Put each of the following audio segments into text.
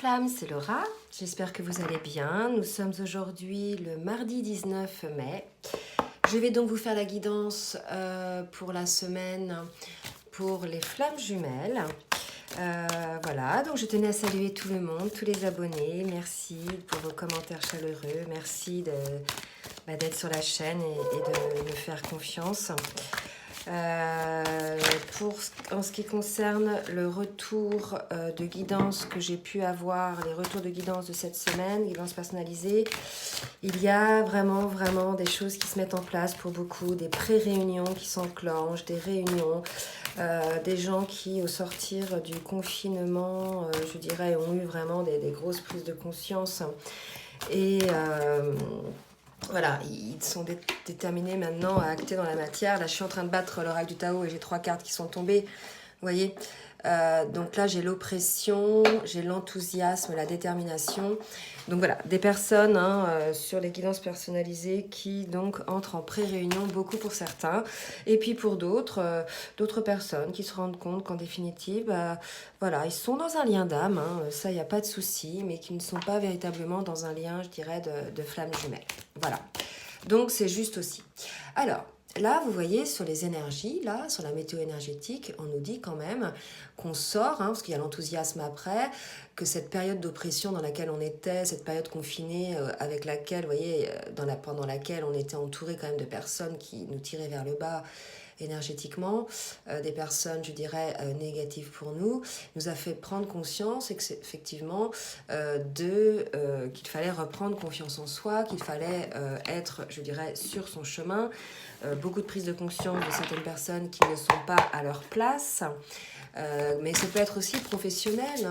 flammes, c'est Laura. J'espère que vous allez bien. Nous sommes aujourd'hui le mardi 19 mai. Je vais donc vous faire la guidance pour la semaine pour les flammes jumelles. Voilà, donc je tenais à saluer tout le monde, tous les abonnés. Merci pour vos commentaires chaleureux. Merci d'être sur la chaîne et de me faire confiance. En ce qui concerne le retour de guidance que j'ai pu avoir, les retours de guidance de cette semaine, guidance personnalisée, il y a vraiment des choses qui se mettent en place pour beaucoup, des pré-réunions qui s'enclenchent, des réunions, des gens qui au sortir du confinement, je dirais, ont eu vraiment des grosses prises de conscience et voilà, ils sont déterminés maintenant à acter dans la matière. Là, je suis en train de battre l'oracle du Tao et j'ai 3 cartes qui sont tombées. Vous voyez, donc là, j'ai l'oppression, j'ai l'enthousiasme, la détermination. Donc voilà, des personnes sur les guidances personnalisées qui donc entrent en pré-réunion, beaucoup pour certains. Et puis pour d'autres, d'autres personnes qui se rendent compte qu'en définitive, voilà, ils sont dans un lien d'âme, ça, il n'y a pas de souci, mais qui ne sont pas véritablement dans un lien, je dirais, de flammes jumelles. Voilà, donc c'est juste aussi. Alors, là, vous voyez, sur les énergies, là, sur la météo énergétique, on nous dit quand même qu'on sort, parce qu'il y a l'enthousiasme après, que cette période d'oppression dans laquelle on était, cette période confinée avec laquelle, vous voyez, pendant laquelle on était entouré quand même de personnes qui nous tiraient vers le bas énergétiquement, des personnes, je dirais, négatives pour nous, nous a fait prendre conscience effectivement qu'il fallait reprendre confiance en soi, qu'il fallait être, je dirais, sur son chemin. Beaucoup de prise de conscience de certaines personnes qui ne sont pas à leur place. Mais ça peut être aussi professionnel,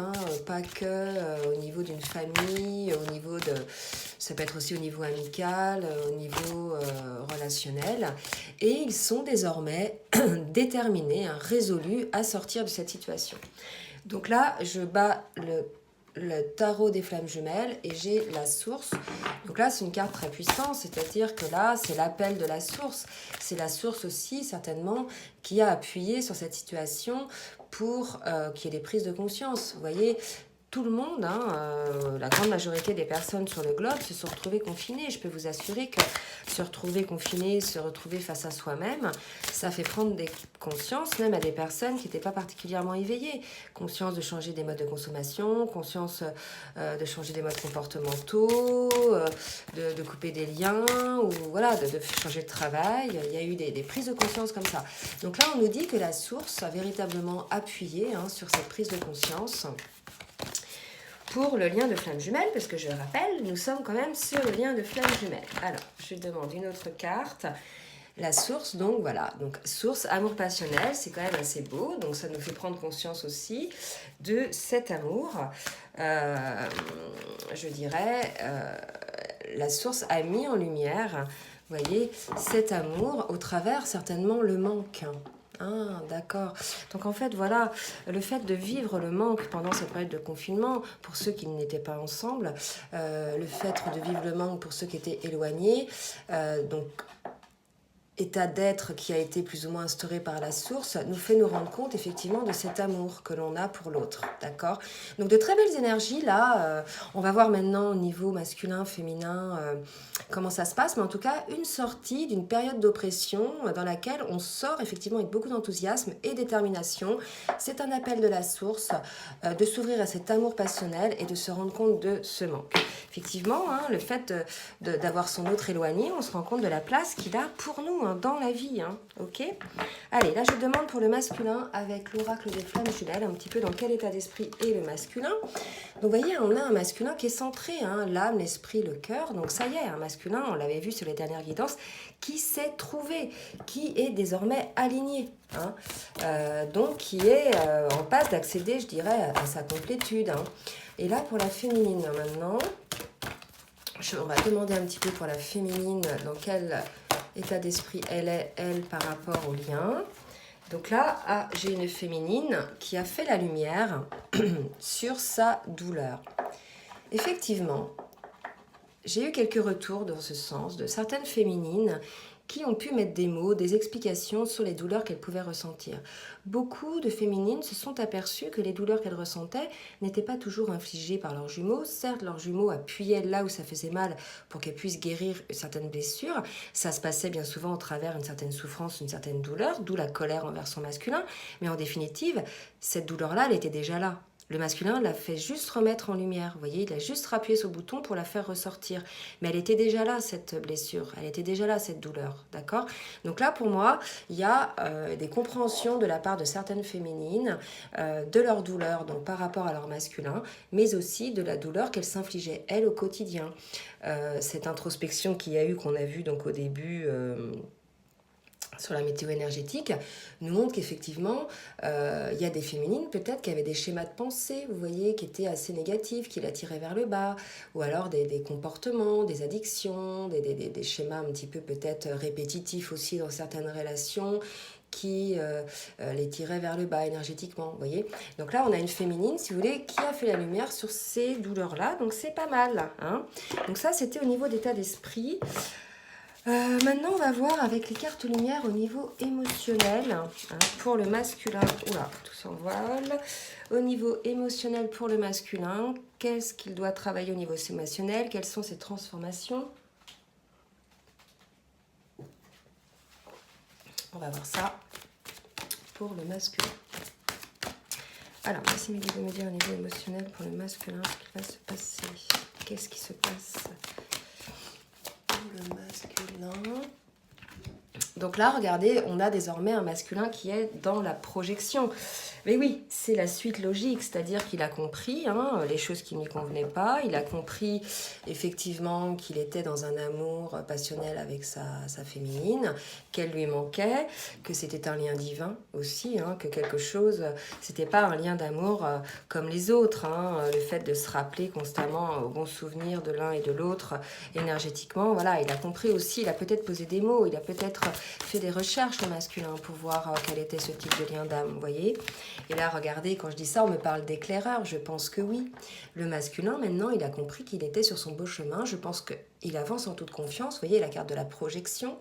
pas que au niveau d'une famille, ça peut être aussi au niveau amical, au niveau relationnel. Et ils sont désormais déterminés, résolus à sortir de cette situation. Donc là, je bats le tarot des flammes jumelles et j'ai la source. Donc là, c'est une carte très puissante, c'est-à-dire que là, c'est l'appel de la source. C'est la source aussi, certainement, qui a appuyé sur cette situation pour qu'il y ait des prises de conscience. Vous voyez, tout le monde, la grande majorité des personnes sur le globe se sont retrouvées confinées. Je peux vous assurer que se retrouver confiné, se retrouver face à soi-même, ça fait prendre des consciences même à des personnes qui n'étaient pas particulièrement éveillées. Conscience de changer des modes de consommation, conscience de changer des modes comportementaux, de couper des liens, ou voilà, de changer de travail. Il y a eu des prises de conscience comme ça. Donc là, on nous dit que la source a véritablement appuyé sur cette prise de conscience pour le lien de flamme jumelle, parce que je le rappelle, nous sommes quand même sur le lien de flamme jumelle. Alors, je demande une autre carte. La source, donc voilà, donc source, amour passionnel, c'est quand même assez beau, donc ça nous fait prendre conscience aussi de cet amour. Je dirais, la source a mis en lumière, vous voyez, cet amour au travers certainement le manque. Ah, d'accord. Donc en fait, voilà, le fait de vivre le manque pendant cette période de confinement, pour ceux qui n'étaient pas ensemble, le fait de vivre le manque pour ceux qui étaient éloignés, donc état d'être qui a été plus ou moins instauré par la source, nous fait nous rendre compte effectivement de cet amour que l'on a pour l'autre, d'accord? Donc de très belles énergies, là, on va voir maintenant au niveau masculin, féminin, comment ça se passe, mais en tout cas, une sortie d'une période d'oppression dans laquelle on sort effectivement avec beaucoup d'enthousiasme et détermination. C'est un appel de la source, de s'ouvrir à cet amour passionnel et de se rendre compte de ce manque. Effectivement, le fait d'avoir son autre éloigné, on se rend compte de la place qu'il a pour nous, dans la vie, ok? Allez, là je demande pour le masculin avec l'oracle des flammes jumelles, un petit peu dans quel état d'esprit est le masculin. Donc vous voyez, on a un masculin qui est centré, l'âme, l'esprit, le cœur. Donc ça y est, un masculin, on l'avait vu sur les dernières guidances, qui s'est trouvé, qui est désormais aligné. Donc qui est en passe d'accéder, je dirais, à sa complétude. Et là, pour la féminine, maintenant, on va demander un petit peu pour la féminine dans quel état d'esprit elle est, elle, par rapport au lien. Donc là, j'ai une féminine qui a fait la lumière sur sa douleur. Effectivement, j'ai eu quelques retours dans ce sens de certaines féminines qui ont pu mettre des mots, des explications sur les douleurs qu'elles pouvaient ressentir. Beaucoup de féminines se sont aperçues que les douleurs qu'elles ressentaient n'étaient pas toujours infligées par leurs jumeaux. Certes, leurs jumeaux appuyaient là où ça faisait mal pour qu'elles puissent guérir certaines blessures. Ça se passait bien souvent au travers d'une certaine souffrance, une certaine douleur, d'où la colère envers son masculin. Mais en définitive, cette douleur-là, elle était déjà là. Le masculin l'a fait juste remettre en lumière. Vous voyez, il a juste appuyé sur le bouton pour la faire ressortir. Mais elle était déjà là, cette blessure. Elle était déjà là, cette douleur. D'accord? Donc là, pour moi, il y a des compréhensions de la part de certaines féminines de leur douleur, donc par rapport à leur masculin, mais aussi de la douleur qu'elles s'infligeaient, elles, au quotidien. Cette introspection qu'il y a eu, qu'on a vue donc au début... sur la météo énergétique, nous montre qu'effectivement, il y a des féminines peut-être qui avaient des schémas de pensée, vous voyez, qui étaient assez négatifs, qui l'attiraient vers le bas, ou alors des comportements, des addictions, des schémas un petit peu peut-être répétitifs aussi dans certaines relations, qui les tiraient vers le bas énergétiquement, vous voyez. Donc là, on a une féminine, si vous voulez, qui a fait la lumière sur ces douleurs-là, donc c'est pas mal. Hein. Donc ça, c'était au niveau d'état d'esprit. Maintenant, on va voir avec les cartes lumière au niveau émotionnel hein, pour le masculin. Oula, tout s'envole. Au niveau émotionnel pour le masculin, qu'est-ce qu'il doit travailler au niveau émotionnel? Quelles sont ses transformations? On va voir ça pour le masculin. Alors, merci Mehdi de me dire au niveau émotionnel pour le masculin ce qui va se passer. Qu'est-ce qui se passe le masculin. Donc là, regardez, on a désormais un masculin qui est dans la projection. Mais oui, c'est la suite logique, c'est-à-dire qu'il a compris les choses qui ne lui convenaient pas. Il a compris effectivement qu'il était dans un amour passionnel avec sa féminine, qu'elle lui manquait, que c'était un lien divin aussi, que quelque chose, c'était pas un lien d'amour comme les autres. Le fait de se rappeler constamment au bon souvenir de l'un et de l'autre énergétiquement, voilà, il a compris aussi, il a peut-être posé des mots, il a peut-être fait des recherches le masculin pour voir quel était ce type de lien d'âme, vous voyez. Et là, regardez, quand je dis ça, on me parle d'éclaireur. Je pense que oui. Le masculin, maintenant, il a compris qu'il était sur son beau chemin. Je pense qu'il avance en toute confiance. Vous voyez, la carte de la projection.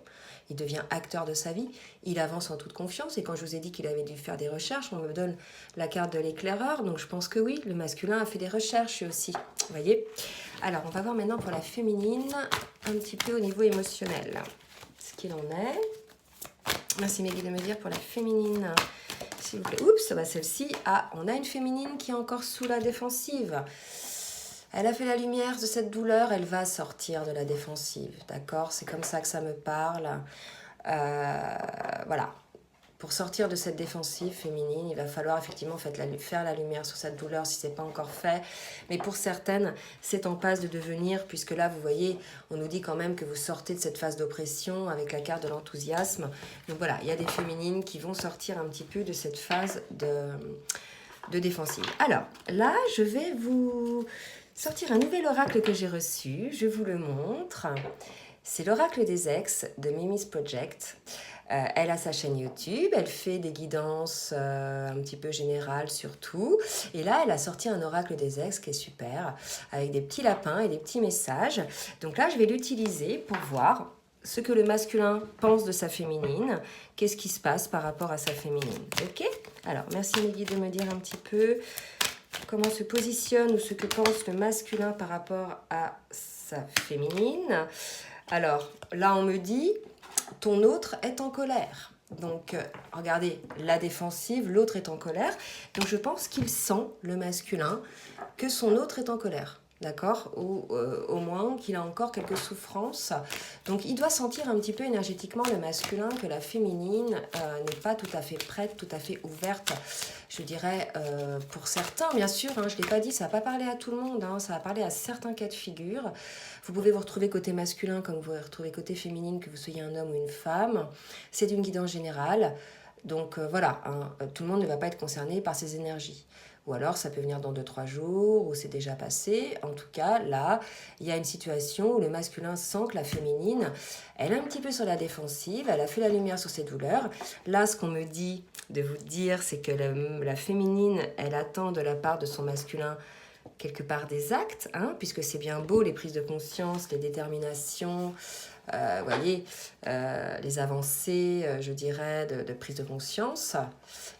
Il devient acteur de sa vie. Il avance en toute confiance. Et quand je vous ai dit qu'il avait dû faire des recherches, on me donne la carte de l'éclaireur. Donc, je pense que oui, le masculin a fait des recherches aussi. Vous voyez. Alors, on va voir maintenant pour la féminine, un petit peu au niveau émotionnel, ce qu'il en est. Merci Maggie de me dire pour la féminine. S'il vous plaît. Oups, bah celle-ci. Ah, on a une féminine qui est encore sous la défensive. Elle a fait la lumière de cette douleur, elle va sortir de la défensive. D'accord? C'est comme ça que ça me parle. Voilà. Pour sortir de cette défensive féminine, il va falloir effectivement faire la lumière sur cette douleur si ce n'est pas encore fait. Mais pour certaines, c'est en passe de devenir, puisque là, vous voyez, on nous dit quand même que vous sortez de cette phase d'oppression avec la carte de l'enthousiasme. Donc voilà, il y a des féminines qui vont sortir un petit peu de cette phase de défensive. Alors, là, je vais vous sortir un nouvel oracle que j'ai reçu. Je vous le montre. C'est l'oracle des ex de Mimi's Project. Elle a sa chaîne YouTube, elle fait des guidances un petit peu générales sur tout. Et là, elle a sorti un oracle des ex qui est super, avec des petits lapins et des petits messages. Donc là, je vais l'utiliser pour voir ce que le masculin pense de sa féminine. Qu'est-ce qui se passe par rapport à sa féminine. Ok? Alors, merci Meggy de me dire un petit peu comment se positionne ou ce que pense le masculin par rapport à sa féminine. Alors, là, on me dit... ton autre est en colère. Donc, regardez, la défensive, l'autre est en colère. Donc, je pense qu'il sent, le masculin, que son autre est en colère. D'accord? Ou au moins qu'il a encore quelques souffrances. Donc, il doit sentir un petit peu énergétiquement, le masculin, que la féminine n'est pas tout à fait prête, tout à fait ouverte. Je dirais, pour certains, bien sûr, je ne l'ai pas dit, ça ne va pas parler à tout le monde, ça va parler à certains cas de figure. Vous pouvez vous retrouver côté masculin comme vous vous retrouvez côté féminine, que vous soyez un homme ou une femme. C'est une guidance générale. Donc voilà, tout le monde ne va pas être concerné par ces énergies. Ou alors ça peut venir dans 2-3 jours, ou c'est déjà passé. En tout cas, là, il y a une situation où le masculin sent que la féminine, elle est un petit peu sur la défensive, elle a fait la lumière sur ses douleurs. Là, ce qu'on me dit de vous dire, c'est que la féminine, elle attend de la part de son masculin quelque part des actes, puisque c'est bien beau les prises de conscience, les déterminations, voyez, les avancées, je dirais, de prise de conscience.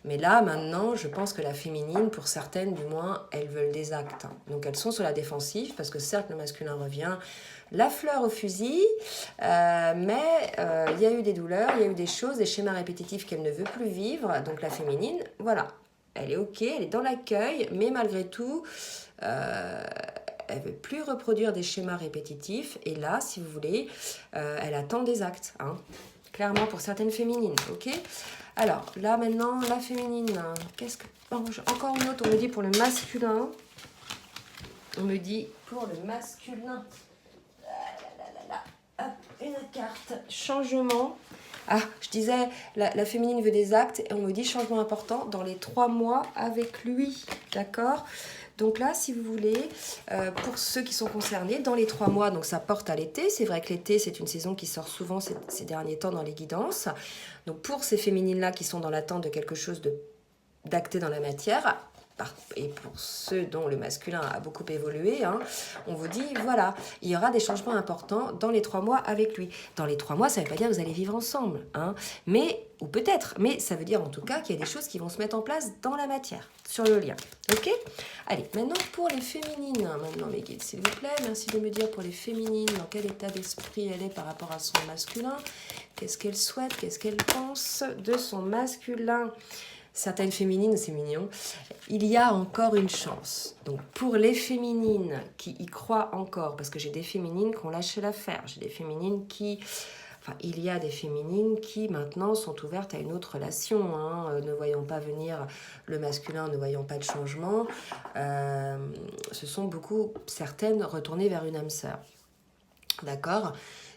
Mais là, maintenant, je pense que la féminine, pour certaines du moins, elles veulent des actes. Donc elles sont sur la défensive, parce que certes, le masculin revient, la fleur au fusil, mais il y a eu des douleurs, il y a eu des choses, des schémas répétitifs qu'elle ne veut plus vivre. Donc la féminine, voilà, elle est ok, elle est dans l'accueil, mais malgré tout, elle ne veut plus reproduire des schémas répétitifs. Et là, si vous voulez, elle attend des actes, hein. Clairement pour certaines féminines, ok. Alors, là maintenant, la féminine, qu'est-ce que... Oh, encore une autre, on me dit pour le masculin. On me dit pour le masculin. Hop, une carte, changement. Ah, je disais, la féminine veut des actes et on me dit changement important dans les 3 mois avec lui, d'accord? Donc là, si vous voulez, pour ceux qui sont concernés, dans les 3 mois, donc ça porte à l'été. C'est vrai que l'été, c'est une saison qui sort souvent ces derniers temps dans les guidances. Donc pour ces féminines-là qui sont dans l'attente de quelque chose d'acté dans la matière, et pour ceux dont le masculin a beaucoup évolué, hein, on vous dit, voilà, il y aura des changements importants dans les 3 mois avec lui. Dans les 3 mois, ça ne veut pas dire que vous allez vivre ensemble, hein, ou peut-être, mais ça veut dire en tout cas qu'il y a des choses qui vont se mettre en place dans la matière, sur le lien. Ok? Allez, maintenant pour les féminines, maintenant mes guides, s'il vous plaît, merci de me dire pour les féminines, dans quel état d'esprit elle est par rapport à son masculin, qu'est-ce qu'elle souhaite, qu'est-ce qu'elle pense de son masculin. Certaines féminines, c'est mignon, il y a encore une chance. Donc pour les féminines qui y croient encore, parce que j'ai des féminines qui ont lâché l'affaire, j'ai des féminines qui... Enfin, il y a des féminines qui maintenant sont ouvertes à une autre relation, hein, ne voyant pas venir le masculin, ne voyant pas de changement. Ce sont beaucoup, certaines, retournées vers une âme sœur. D'accord ?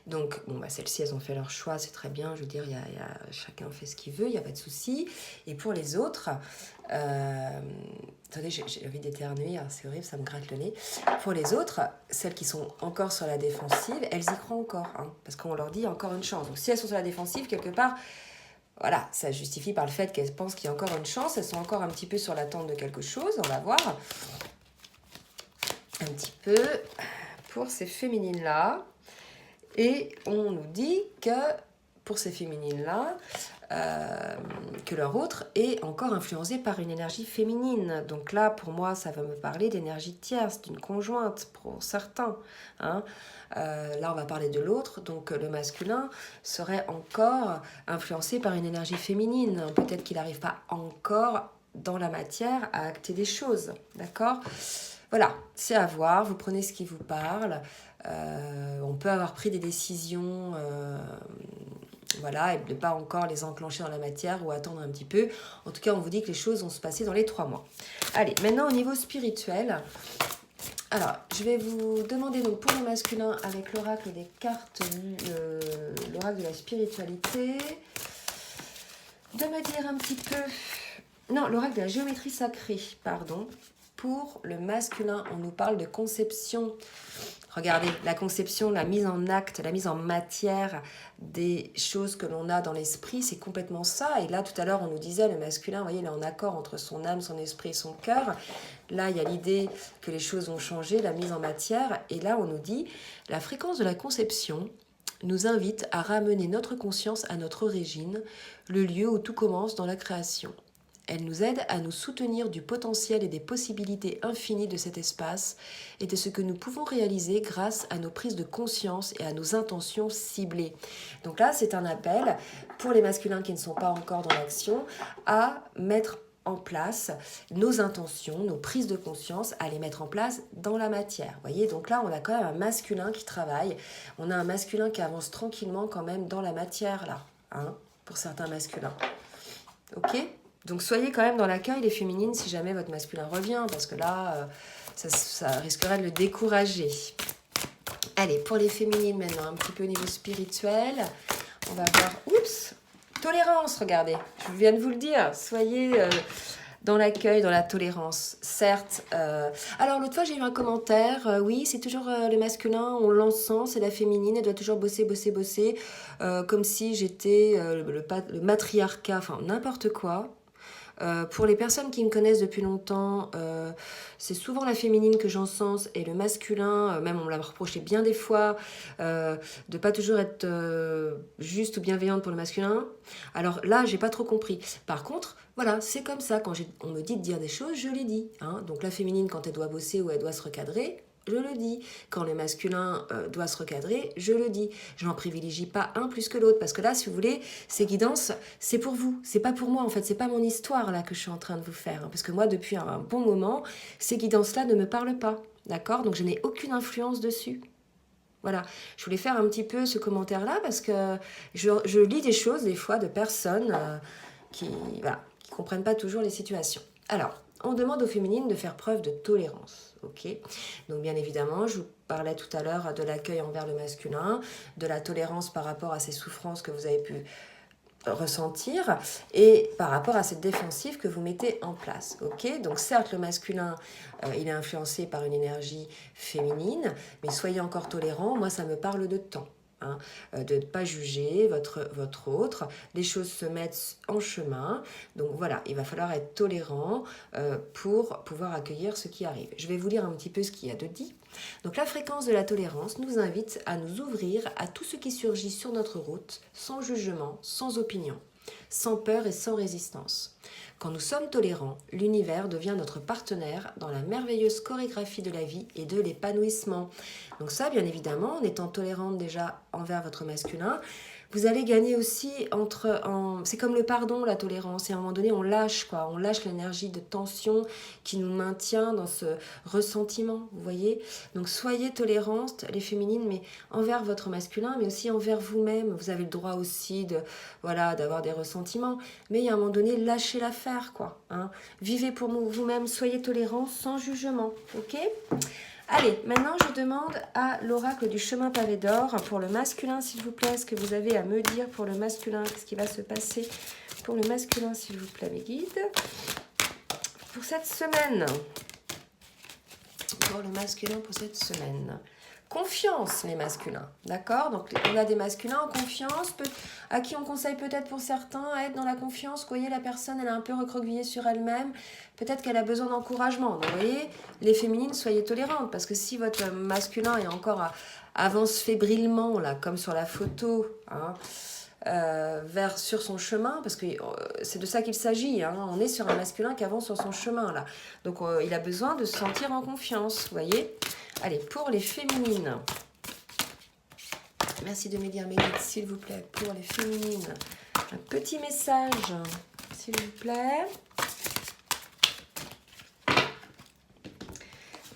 Donc, bon, bah, celles-ci, elles ont fait leur choix, c'est très bien. Je veux dire, chacun fait ce qu'il veut, il n'y a pas de souci. Et pour les autres, attendez, j'ai envie d'éternuer, hein, c'est horrible, ça me gratte le nez. Pour les autres, celles qui sont encore sur la défensive, elles y croient encore, hein, parce qu'on leur dit il y a encore une chance. Donc, si elles sont sur la défensive, quelque part, voilà, ça justifie par le fait qu'elles pensent qu'il y a encore une chance. Elles sont encore un petit peu sur l'attente de quelque chose, on va voir. Un petit peu pour ces féminines-là. Et on nous dit que pour ces féminines-là, que leur autre est encore influencé par une énergie féminine. Donc là, pour moi, ça va me parler d'énergie tierce, d'une conjointe pour certains. Hein. Là, on va parler de l'autre. Donc le masculin serait encore influencé par une énergie féminine. Peut-être qu'il n'arrive pas encore dans la matière à acter des choses. D'accord ? Voilà, c'est à voir. Vous prenez ce qui vous parle. On peut avoir pris des décisions, voilà, et ne pas encore les enclencher dans la matière ou attendre un petit peu. En tout cas, on vous dit que les choses vont se passer dans les 3 mois. Allez, maintenant au niveau spirituel. Alors, je vais vous demander donc pour le masculin avec l'oracle des cartes, l'oracle de la spiritualité, de me dire un petit peu... Non, l'oracle de la géométrie sacrée, pardon. Pour le masculin, on nous parle de conception. Regardez, la conception, la mise en acte, la mise en matière des choses que l'on a dans l'esprit, c'est complètement ça. Et là, tout à l'heure, on nous disait, le masculin, vous voyez, il est en accord entre son âme, son esprit et son cœur. Là, il y a l'idée que les choses vont changer, la mise en matière. Et là, on nous dit, la fréquence de la conception nous invite à ramener notre conscience à notre origine, le lieu où tout commence dans la création. Elle nous aide à nous soutenir du potentiel et des possibilités infinies de cet espace et de ce que nous pouvons réaliser grâce à nos prises de conscience et à nos intentions ciblées. Donc là, c'est un appel pour les masculins qui ne sont pas encore dans l'action à mettre en place nos intentions, nos prises de conscience, à les mettre en place dans la matière. Vous voyez, donc là, on a quand même un masculin qui travaille. On a un masculin qui avance tranquillement quand même dans la matière, là, hein, pour certains masculins. Ok ? Donc soyez quand même dans l'accueil les féminines si jamais votre masculin revient, parce que là, ça risquerait de le décourager. Allez, pour les féminines maintenant, un petit peu au niveau spirituel, on va voir, oups, tolérance, regardez, je viens de vous le dire, soyez dans l'accueil, dans la tolérance, certes. Alors l'autre fois j'ai eu un commentaire, oui c'est toujours le masculin, on l'encens, c'est la féminine, elle doit toujours bosser, comme si j'étais le matriarcat, enfin n'importe quoi. Pour les personnes qui me connaissent depuis longtemps, c'est souvent la féminine que j'encense et le masculin, même on me l'a reproché bien des fois, de pas toujours être juste ou bienveillante pour le masculin. Alors là, j'ai pas trop compris. Par contre, voilà, c'est comme ça. Quand on me dit de dire des choses, je les dis. Hein. Donc la féminine, quand elle doit bosser ou elle doit se recadrer, je le dis. Quand le masculin doit se recadrer, je le dis. Je n'en privilégie pas un plus que l'autre. Parce que là, si vous voulez, ces guidances, c'est pour vous. C'est pas pour moi, en fait. C'est pas mon histoire, là, que je suis en train de vous faire. Hein. Parce que moi, depuis un bon moment, ces guidances-là ne me parlent pas. D'accord? Donc, je n'ai aucune influence dessus. Voilà. Je voulais faire un petit peu ce commentaire-là parce que je lis des choses, des fois, de personnes qui comprennent pas toujours les situations. Alors, on demande aux féminines de faire preuve de tolérance. Ok. Donc bien évidemment, je vous parlais tout à l'heure de l'accueil envers le masculin, de la tolérance par rapport à ces souffrances que vous avez pu ressentir et par rapport à cette défensive que vous mettez en place. Ok. Donc certes, le masculin, il est influencé par une énergie féminine, mais soyez encore tolérants. Moi, ça me parle de temps. Hein, de ne pas juger votre autre, les choses se mettent en chemin, donc voilà, il va falloir être tolérant pour pouvoir accueillir ce qui arrive. Je vais vous lire un petit peu ce qu'il y a de dit. Donc la fréquence de la tolérance nous invite à nous ouvrir à tout ce qui surgit sur notre route, sans jugement, sans opinion, sans peur et sans résistance. Quand nous sommes tolérants, l'univers devient notre partenaire dans la merveilleuse chorégraphie de la vie et de l'épanouissement. Donc ça, bien évidemment, en étant tolérante déjà envers votre masculin, vous allez gagner aussi c'est comme le pardon, la tolérance. Et à un moment donné, on lâche l'énergie de tension qui nous maintient dans ce ressentiment, vous voyez. Donc soyez tolérantes, les féminines, mais envers votre masculin, mais aussi envers vous-même. Vous avez le droit aussi d'avoir des ressentiments. Mais il y a un moment donné, lâchez l'affaire, quoi. Hein. Vivez pour vous-même, soyez tolérants sans jugement, ok ? Allez, maintenant je demande à l'oracle du chemin pavé d'or pour le masculin, s'il vous plaît, ce que vous avez à me dire pour le masculin, qu'est-ce qui va se passer pour le masculin, s'il vous plaît, mes guides, pour cette semaine. Pour le masculin, pour cette semaine. Confiance, les masculins, d'accord? Donc, on a des masculins en confiance, à qui on conseille peut-être pour certains à être dans la confiance. Vous voyez, la personne, elle est un peu recroquevillée sur elle-même. Peut-être qu'elle a besoin d'encouragement. Donc, vous voyez, les féminines, soyez tolérantes. Parce que si votre masculin est encore avance fébrilement, là, comme sur la photo, hein, sur son chemin, parce que c'est de ça qu'il s'agit, hein. On est sur un masculin qui avance sur son chemin là, donc il a besoin de se sentir en confiance, vous voyez. Allez, pour les féminines, merci de me dire mes guides, s'il vous plaît, pour les féminines, un petit message, s'il vous plaît.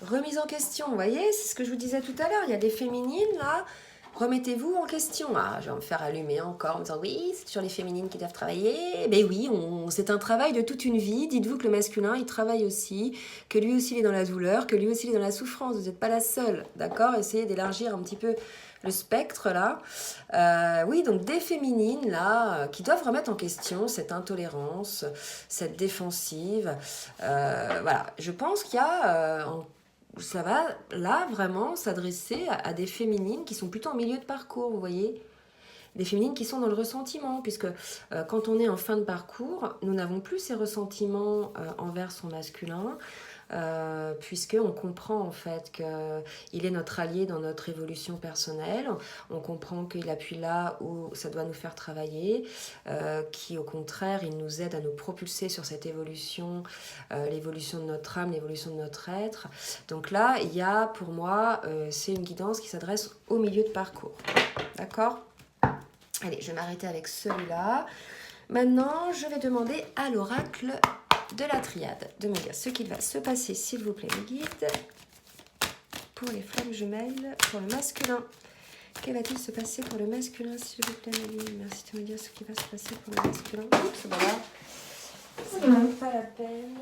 Remise en question, vous voyez, c'est ce que je vous disais tout à l'heure, il y a des féminines là. Remettez-vous en question. Ah, je vais me faire allumer encore en me disant oui, c'est toujours les féminines qui doivent travailler. Ben oui, c'est un travail de toute une vie. Dites-vous que le masculin, il travaille aussi, que lui aussi il est dans la douleur, que lui aussi il est dans la souffrance. Vous n'êtes pas la seule, d'accord? Essayez d'élargir un petit peu le spectre là. Oui, donc des féminines là qui doivent remettre en question cette intolérance, cette défensive. Voilà, je pense qu'il y a ça va là vraiment s'adresser à des féminines qui sont plutôt en milieu de parcours, vous voyez, des féminines qui sont dans le ressentiment, puisque quand on est en fin de parcours, nous n'avons plus ces ressentiments envers son masculin, puisqu'on comprend en fait qu'il est notre allié dans notre évolution personnelle, on comprend qu'il appuie là où ça doit nous faire travailler, qui au contraire il nous aide à nous propulser sur cette évolution, l'évolution de notre âme, l'évolution de notre être. Donc là il y a pour moi c'est une guidance qui s'adresse au milieu de parcours, d'accord? Allez, je vais m'arrêter avec celui-là. Maintenant je vais demander à l'oracle de la triade de me dire ce qu'il va se passer, s'il vous plaît, mes guides, pour les flammes jumelles, pour le masculin. Que va-t-il se passer pour le masculin, s'il vous plaît, mes guides? Merci de me dire ce qui va se passer pour le masculin. Oups, voilà. Ça ne vaut pas la peine.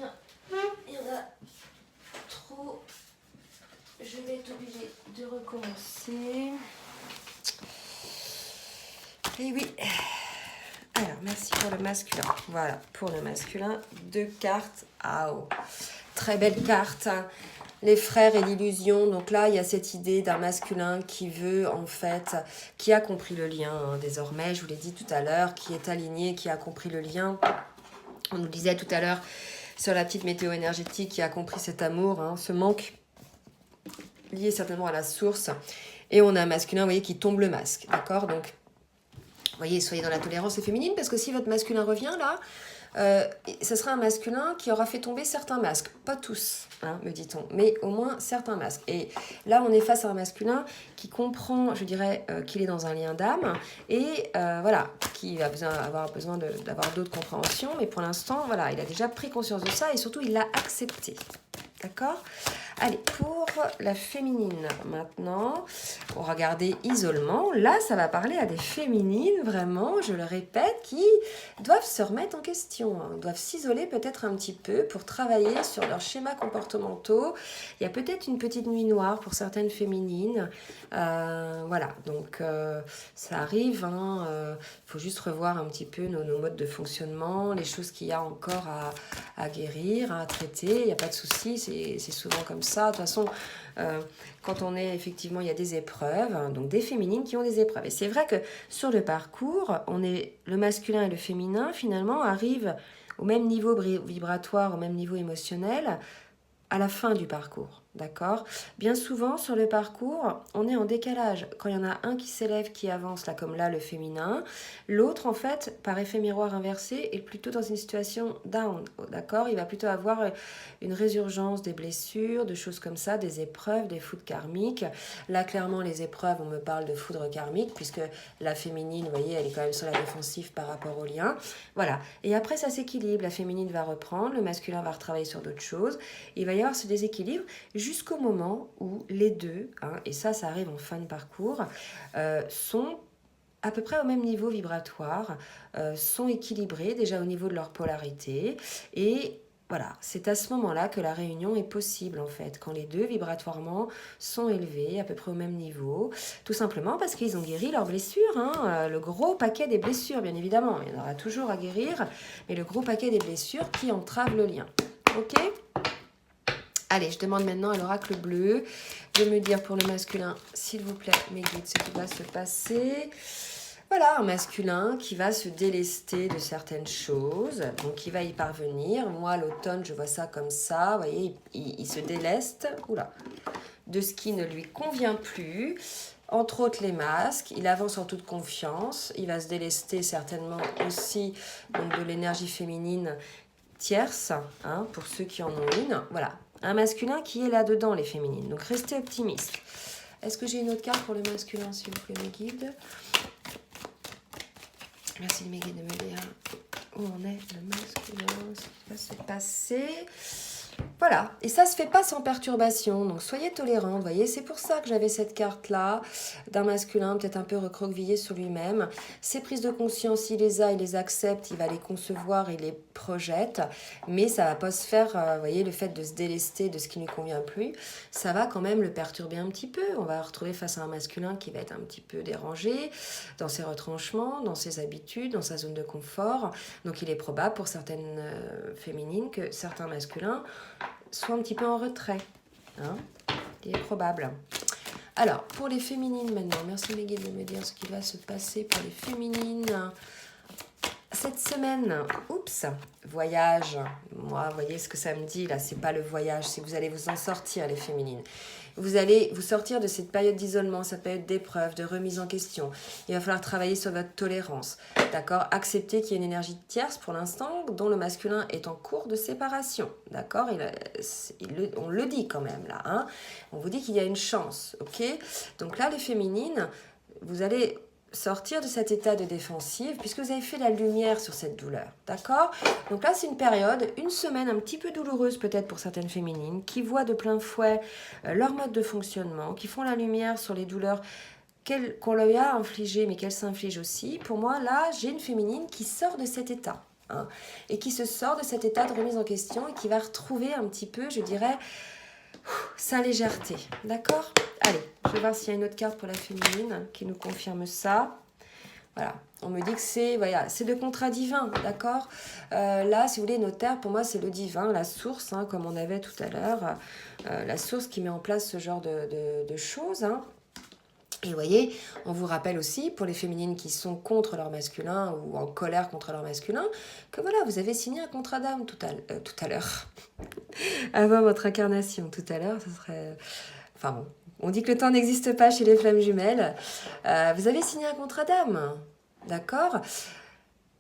Il y en a trop. Je vais être obligée de recommencer. Et oui. Alors, merci pour le masculin. Voilà, pour le masculin, 2 cartes. Ah, oh. Très belle carte. Hein. Les frères et l'illusion. Donc là, il y a cette idée d'un masculin qui veut, en fait, qui a compris le lien, hein, désormais, je vous l'ai dit tout à l'heure, qui est aligné, qui a compris le lien On nous disait tout à l'heure sur la petite météo énergétique qui a compris cet amour, hein, ce manque lié certainement à la source. Et on a un masculin, vous voyez, qui tombe le masque, d'accord? Donc, vous voyez, soyez dans la tolérance féminine, parce que si votre masculin revient là, ce sera un masculin qui aura fait tomber certains masques. Pas tous, hein, me dit-on, mais au moins certains masques. Et là, on est face à un masculin qui comprend, je dirais, qu'il est dans un lien d'âme et voilà, qui va avoir besoin d'avoir d'autres compréhensions. Mais pour l'instant, voilà, il a déjà pris conscience de ça et surtout, il l'a accepté. D'accord? Allez, pour la féminine maintenant, on va regarder isolement. Là, ça va parler à des féminines, vraiment, je le répète, qui doivent se remettre en question, hein, doivent s'isoler peut-être un petit peu pour travailler sur leurs schémas comportementaux. Il y a peut-être une petite nuit noire pour certaines féminines. Voilà, donc ça arrive, hein, faut juste revoir un petit peu nos modes de fonctionnement, les choses qu'il y a encore à guérir, à traiter. Il n'y a pas de souci, c'est souvent comme ça. De toute façon, quand on est effectivement, il y a des épreuves, hein, donc des féminines qui ont des épreuves. Et c'est vrai que sur le parcours, le masculin et le féminin finalement arrivent au même niveau vibratoire, au même niveau émotionnel à la fin du parcours. D'accord? Bien souvent, sur le parcours, on est en décalage. Quand il y en a un qui s'élève, qui avance, là, comme là, le féminin, l'autre, en fait, par effet miroir inversé, est plutôt dans une situation down. D'accord? Il va plutôt avoir une résurgence des blessures, de choses comme ça, des épreuves, des foudres karmiques. Là, clairement, les épreuves, on me parle de foudre karmique, puisque la féminine, vous voyez, elle est quand même sur la défensive par rapport au lien. Voilà. Et après, ça s'équilibre. La féminine va reprendre, le masculin va retravailler sur d'autres choses. Il va y avoir ce déséquilibre jusqu'au moment où les deux, hein, et ça arrive en fin de parcours, sont à peu près au même niveau vibratoire, sont équilibrés déjà au niveau de leur polarité. Et voilà, c'est à ce moment-là que la réunion est possible en fait, quand les deux vibratoirement sont élevés à peu près au même niveau, tout simplement parce qu'ils ont guéri leurs blessures, hein, le gros paquet des blessures bien évidemment, il y en aura toujours à guérir, mais le gros paquet des blessures qui entravent le lien. Ok ? Allez, je demande maintenant à l'oracle bleu de me dire pour le masculin, s'il vous plaît, mes guides, ce qui va se passer. Voilà, un masculin qui va se délester de certaines choses, donc qui va y parvenir. Moi, à l'automne, je vois ça comme ça, vous voyez, il se déleste de ce qui ne lui convient plus. Entre autres les masques, il avance en toute confiance, il va se délester certainement aussi donc, de l'énergie féminine tierce, hein, pour ceux qui en ont une. Voilà, un masculin qui est là-dedans, les féminines. Donc, restez optimistes. Est-ce que j'ai une autre carte pour le masculin, s'il vous plaît, mes guides? Merci mes guides de me dire où on est, le masculin, ce qui va se passer. Voilà, et ça se fait pas sans perturbation, donc soyez tolérants, vous voyez, c'est pour ça que j'avais cette carte-là, d'un masculin peut-être un peu recroquevillé sur lui-même. Ces prises de conscience, il les a, il les accepte, il va les concevoir, il les projette, mais ça va pas se faire, vous voyez, le fait de se délester de ce qui ne lui convient plus, ça va quand même le perturber un petit peu. On va retrouver face à un masculin qui va être un petit peu dérangé dans ses retranchements, dans ses habitudes, dans sa zone de confort, donc il est probable pour certaines féminines que certains masculins soit un petit peu en retrait. Hein, il est probable. Alors, pour les féminines maintenant, merci mes guides de me dire ce qui va se passer pour les féminines. Cette semaine, oups, voyage. Moi, vous voyez ce que ça me dit là, c'est pas le voyage, c'est que vous allez vous en sortir les féminines. Vous allez vous sortir de cette période d'isolement, cette période d'épreuve, de remise en question. Il va falloir travailler sur votre tolérance, d'accord? Accepter qu'il y a une énergie tierce pour l'instant dont le masculin est en cours de séparation, d'accord? On le dit quand même là, hein? On vous dit qu'il y a une chance, ok? Donc là, les féminines, vous allez sortir de cet état de défensive puisque vous avez fait la lumière sur cette douleur, d'accord? Donc là, c'est une période, une semaine un petit peu douloureuse peut-être pour certaines féminines qui voient de plein fouet leur mode de fonctionnement, qui font la lumière sur les douleurs qu'on leur a infligées mais qu'elles s'infligent aussi. Pour moi, là, j'ai une féminine qui sort de cet état, hein, et qui se sort de cet état de remise en question et qui va retrouver un petit peu, je dirais, sa légèreté, d'accord? Allez, je vais voir s'il y a une autre carte pour la féminine qui nous confirme ça. Voilà, on me dit que c'est de contrat divin, d'accord? Là, si vous voulez, notaire, pour moi, c'est le divin, la source, hein, comme on avait tout à l'heure, la source qui met en place ce genre de choses, hein. Et vous voyez, on vous rappelle aussi, pour les féminines qui sont contre leur masculin ou en colère contre leur masculin, que voilà, vous avez signé un contrat d'âme tout à l'heure. Avant votre incarnation, tout à l'heure, ce serait... Enfin bon, on dit que le temps n'existe pas chez les flammes jumelles. Vous avez signé un contrat d'âme, d'accord?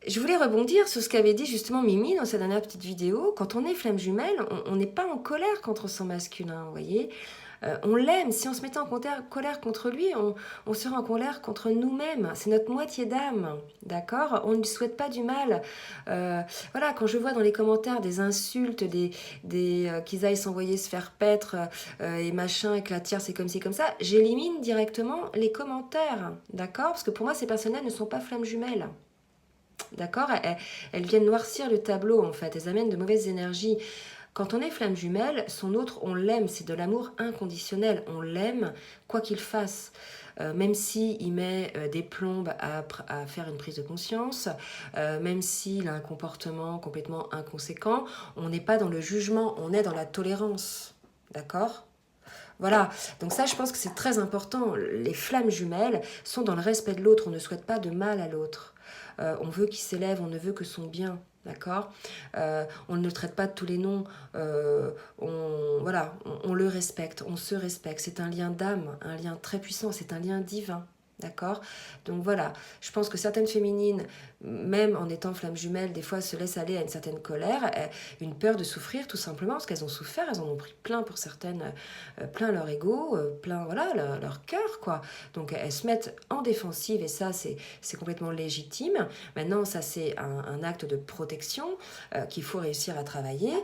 Je voulais rebondir sur ce qu'avait dit justement Mimi dans sa dernière petite vidéo. Quand on est flamme jumelle, on n'est pas en colère contre son masculin, vous voyez. On l'aime. Si on se mettait en colère contre lui, on serait en colère contre nous-mêmes. C'est notre moitié d'âme, d'accord? On ne lui souhaite pas du mal. Voilà, quand je vois dans les commentaires des insultes, qu'ils aillent s'envoyer se faire paître et machin, et que la tierce c'est comme ci, comme ça, j'élimine directement les commentaires, d'accord? Parce que pour moi, ces personnes-là ne sont pas flammes jumelles. D'accord, elles viennent noircir le tableau en fait, elles amènent de mauvaises énergies. Quand on est flamme jumelle, son autre, on l'aime, c'est de l'amour inconditionnel, on l'aime quoi qu'il fasse. Même s'il met des plombes à faire une prise de conscience, même s'il a un comportement complètement inconséquent, on n'est pas dans le jugement, on est dans la tolérance, d'accord ? Voilà, donc ça je pense que c'est très important. Les flammes jumelles sont dans le respect de l'autre, on ne souhaite pas de mal à l'autre. On veut qu'il s'élève, on ne veut que son bien, d'accord? On ne le traite pas de tous les noms, on le respecte, on se respecte. C'est un lien d'âme, un lien très puissant, c'est un lien divin. D'accord? Donc voilà, je pense que certaines féminines, même en étant flammes jumelles, des fois se laissent aller à une certaine colère, une peur de souffrir tout simplement, parce qu'elles ont souffert, elles en ont pris plein pour certaines, plein leur ego, plein voilà, leur cœur, quoi. Donc elles se mettent en défensive et ça c'est complètement légitime. Maintenant ça c'est un acte de protection qu'il faut réussir à travailler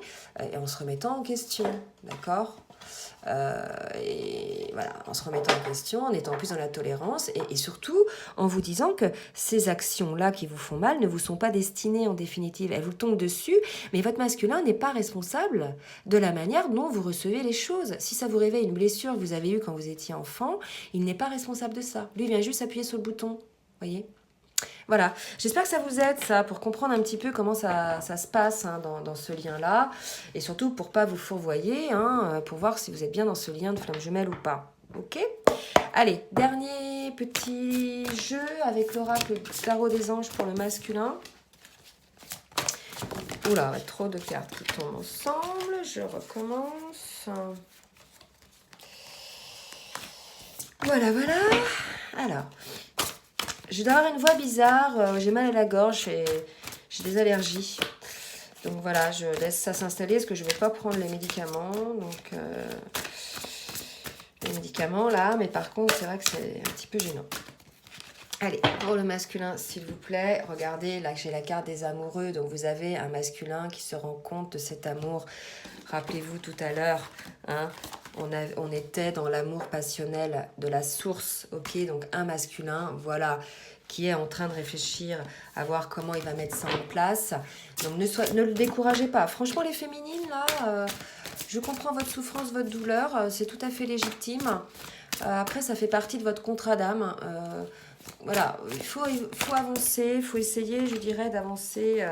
et en se remettant en question, d'accord? Et voilà, en se remettant en question, en étant plus dans la tolérance et surtout en vous disant que ces actions-là qui vous font mal ne vous sont pas destinées en définitive. Elles vous tombent dessus, mais votre masculin n'est pas responsable de la manière dont vous recevez les choses. Si ça vous réveille une blessure que vous avez eue quand vous étiez enfant, il n'est pas responsable de ça. Lui vient juste appuyer sur le bouton, voyez ? Voilà, j'espère que ça vous aide, ça, pour comprendre un petit peu comment ça se passe hein, dans ce lien-là. Et surtout pour pas vous fourvoyer, hein, pour voir si vous êtes bien dans ce lien de flamme jumelle ou pas. Ok? Allez, dernier petit jeu avec l'oracle tarot des anges pour le masculin. Oula, trop de cartes qui tombent ensemble. Je recommence. Voilà, voilà. Alors... je dois avoir une voix bizarre, j'ai mal à la gorge et j'ai des allergies. Donc voilà, je laisse ça s'installer parce que je ne vais pas prendre les médicaments. Donc les médicaments là, mais par contre c'est vrai que c'est un petit peu gênant. Allez, pour le masculin s'il vous plaît, regardez là j'ai la carte des amoureux. Donc vous avez un masculin qui se rend compte de cet amour. Rappelez-vous tout à l'heure, hein, on était dans l'amour passionnel de la source, ok? Donc un masculin, voilà, qui est en train de réfléchir à voir comment il va mettre ça en place. Donc ne le découragez pas. Franchement, les féminines, là, je comprends votre souffrance, votre douleur, c'est tout à fait légitime. Après, ça fait partie de votre contrat d'âme. Voilà, il faut avancer, il faut essayer, je dirais, d'avancer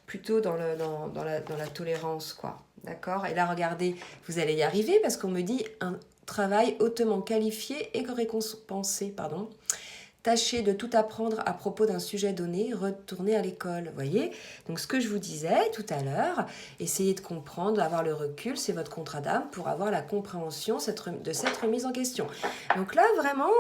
plutôt dans la tolérance, quoi. D'accord? Et là, regardez, vous allez y arriver parce qu'on me dit un travail hautement qualifié et récompensé, pardon. Tâchez de tout apprendre à propos d'un sujet donné, retournez à l'école, voyez? Donc ce que je vous disais tout à l'heure, essayez de comprendre, d'avoir le recul, c'est votre contrat d'âme pour avoir la compréhension de cette remise en question. Donc là, vraiment...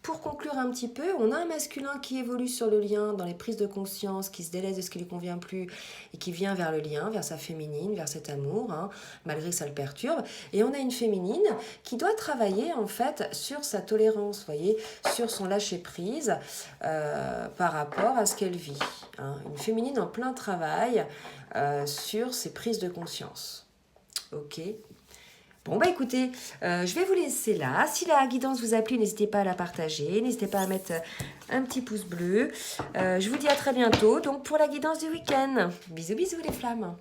pour conclure un petit peu, on a un masculin qui évolue sur le lien dans les prises de conscience, qui se délaisse de ce qui ne lui convient plus et qui vient vers le lien, vers sa féminine, vers cet amour, hein, malgré que ça le perturbe. Et on a une féminine qui doit travailler en fait sur sa tolérance, voyez, sur son lâcher-prise par rapport à ce qu'elle vit. Hein. Une féminine en plein travail sur ses prises de conscience. Ok ? Bon, bah écoutez, je vais vous laisser là. Si la guidance vous a plu, n'hésitez pas à la partager. N'hésitez pas à mettre un petit pouce bleu. Je vous dis à très bientôt donc pour la guidance du week-end. Bisous, bisous les flammes.